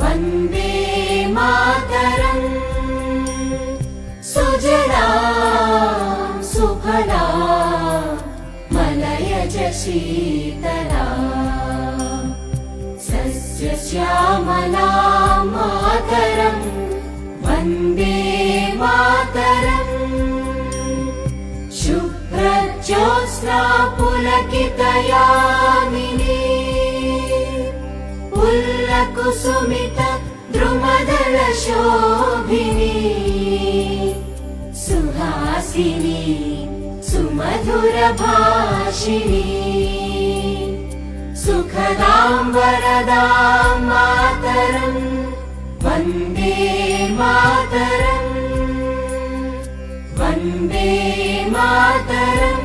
वन्दे मातरम्। सुजला सुफला मलयज शीतला सस्यश्यामला मातरम्। वन्दे मातरम्। शुभ्रज्योत्स्ना पुलकितयामिनी पुल्लकुसुमित द्रुमदलशोभिनी सुहासिनी सुमधुरभाषिणी सुखदां वरदां मातरम्। वन्दे मातरम्। वन्दे मातरम्।